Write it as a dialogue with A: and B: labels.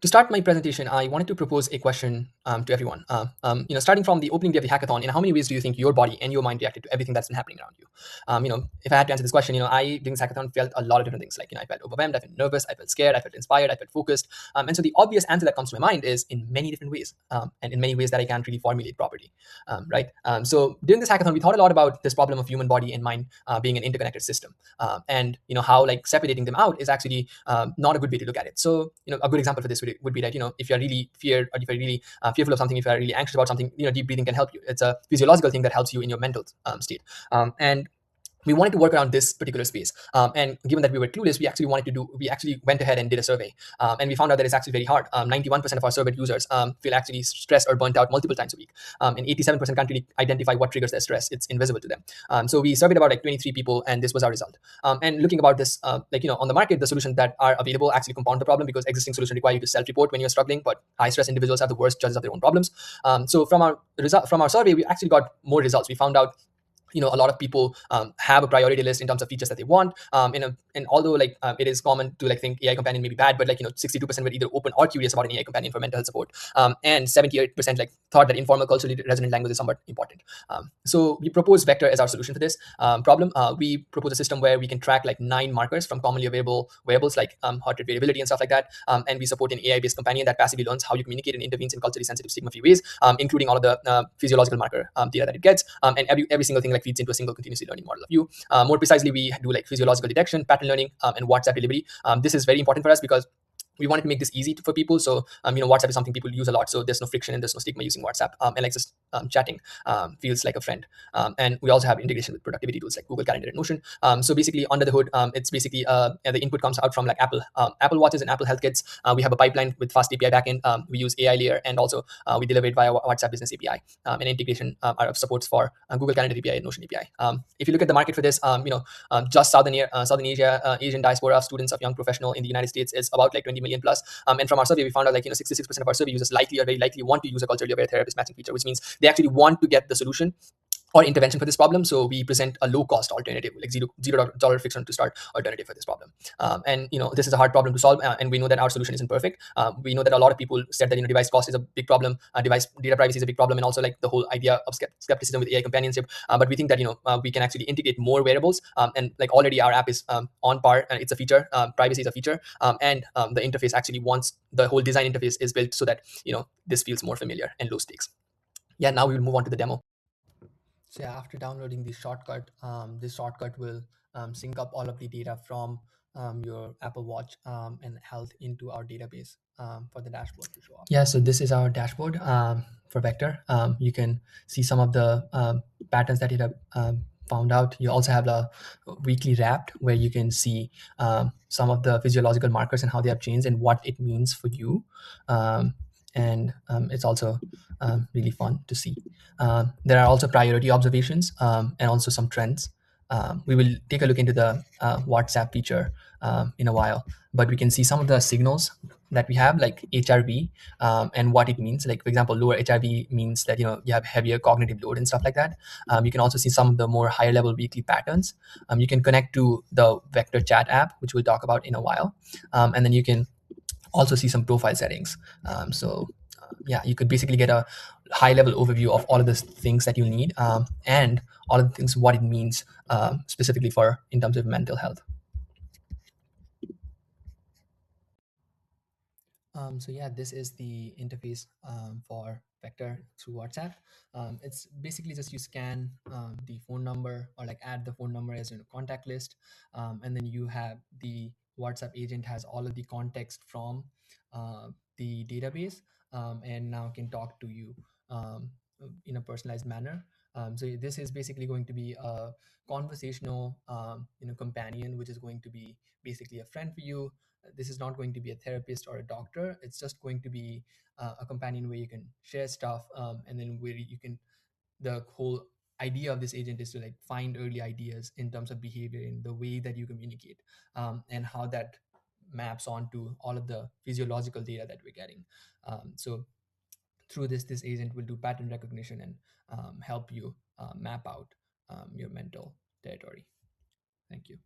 A: To start my presentation, I wanted to propose a question to everyone. Starting from the opening day of the hackathon, in how many ways do you think your body and your mind reacted to everything that's been happening around you? If I had to answer this question, I during this hackathon felt a lot of different things. Like, I felt overwhelmed, I felt nervous, I felt scared, I felt inspired, I felt focused. And so the obvious answer that comes to my mind is in many different ways, and in many ways that I can't really formulate properly, right? So during this hackathon, we thought a lot about this problem of human body and mind being an interconnected system, and how like separating them out is actually not a good way to look at it. So a good example for this would be that if you're really feared, or if you're really fearful of something, if you're really anxious about something, deep breathing can help you. It's a physiological thing that helps you in your mental state, and we wanted to work around this particular space. And given that we were clueless, we actually went ahead and did a survey. And we found out that it's actually very hard. 91% of our surveyed users feel actually stressed or burnt out multiple times a week. And 87% can't really identify what triggers their stress. It's invisible to them. So we surveyed about like 23 people, and this was our result. And looking about this, on the market, the solutions that are available actually compound the problem, because existing solutions require you to self-report when you're struggling, but high stress individuals are the worst judges of their own problems. So from our survey, we actually got more results. We found out a lot of people have a priority list in terms of features that they want, and although it is common to think AI companion may be bad, but 62% were either open or curious about an AI companion for mental health support, and 78% thought that informal culturally resonant language is somewhat important. So we propose Vector as our solution for this problem. We propose a system where we can track 9 markers from commonly available wearables like heart rate variability and stuff like that, and we support an AI-based companion that passively learns how you communicate and intervenes in culturally sensitive stigma-free ways, including all of the physiological marker data that it gets, and every single thing feeds into a single continuously learning model of you. More precisely, we do physiological detection, pattern learning, and WhatsApp delivery. This is very important for us because we wanted to make this easy for people. So, WhatsApp is something people use a lot. So there's no friction and there's no stigma using WhatsApp. And just chatting feels like a friend. And we also have integration with productivity tools like Google Calendar and Notion. So basically, under the hood, it's basically the input comes out from Apple Watches and Apple Health Kits. We have a pipeline with fast API backend. We use AI layer, and also we deliver it via WhatsApp Business API, and integration supports for Google Calendar API and Notion API. If you look at the market for this, just Southern Asia, Asian diaspora of students of young professional in the United States is about 20 million plus. And from our survey, we found out 66% of our survey users likely or very likely want to use a culturally aware therapist matching feature, which means they actually want to get the solution or intervention for this problem. So we present a low-cost alternative, $0 friction to start alternative for this problem. And this is a hard problem to solve, and we know that our solution isn't perfect. We know that a lot of people said that device cost is a big problem, device data privacy is a big problem, and also the whole idea of skepticism with AI companionship. But we think that we can actually integrate more variables, and already our app is on par, and it's a feature. Privacy is a feature, and the interface actually wants the whole design interface is built so that this feels more familiar and low stakes. Yeah, now we will move on to the demo. So yeah, after downloading the shortcut, this shortcut will sync up all of the data from your Apple Watch and health into our database for the dashboard to show up. Yeah, so this is our dashboard for Vector. You can see some of the patterns that it found out. You also have the weekly wrapped, where you can see some of the physiological markers and how they have changed and what it means for you. And it's also really fun to see. There are also priority observations and also some trends. We will take a look into the WhatsApp feature in a while, but we can see some of the signals that we have, like HRV, and what it means. Like, for example, lower HRV means that you have heavier cognitive load and stuff like that. You can also see some of the more higher level weekly patterns. You can connect to the Vector Chat app, which we'll talk about in a while, and then you can also see some profile settings. Yeah, you could basically get a high level overview of all of the things that you need, and all of the things, what it means specifically for in terms of mental health. So yeah, this is the interface for Vector through WhatsApp. It's basically just you scan the phone number, or add the phone number as in a contact list, and then you have the WhatsApp agent has all of the context from the database, and now can talk to you in a personalized manner. So this is basically going to be a conversational companion, which is going to be basically a friend for you. This is not going to be a therapist or a doctor. It's just going to be a companion where you can share stuff, and then where you can, the whole idea of this agent is to find early ideas in terms of behavior in the way that you communicate, and how that maps onto all of the physiological data that we're getting. So through this agent will do pattern recognition and help you map out your mental territory. Thank you.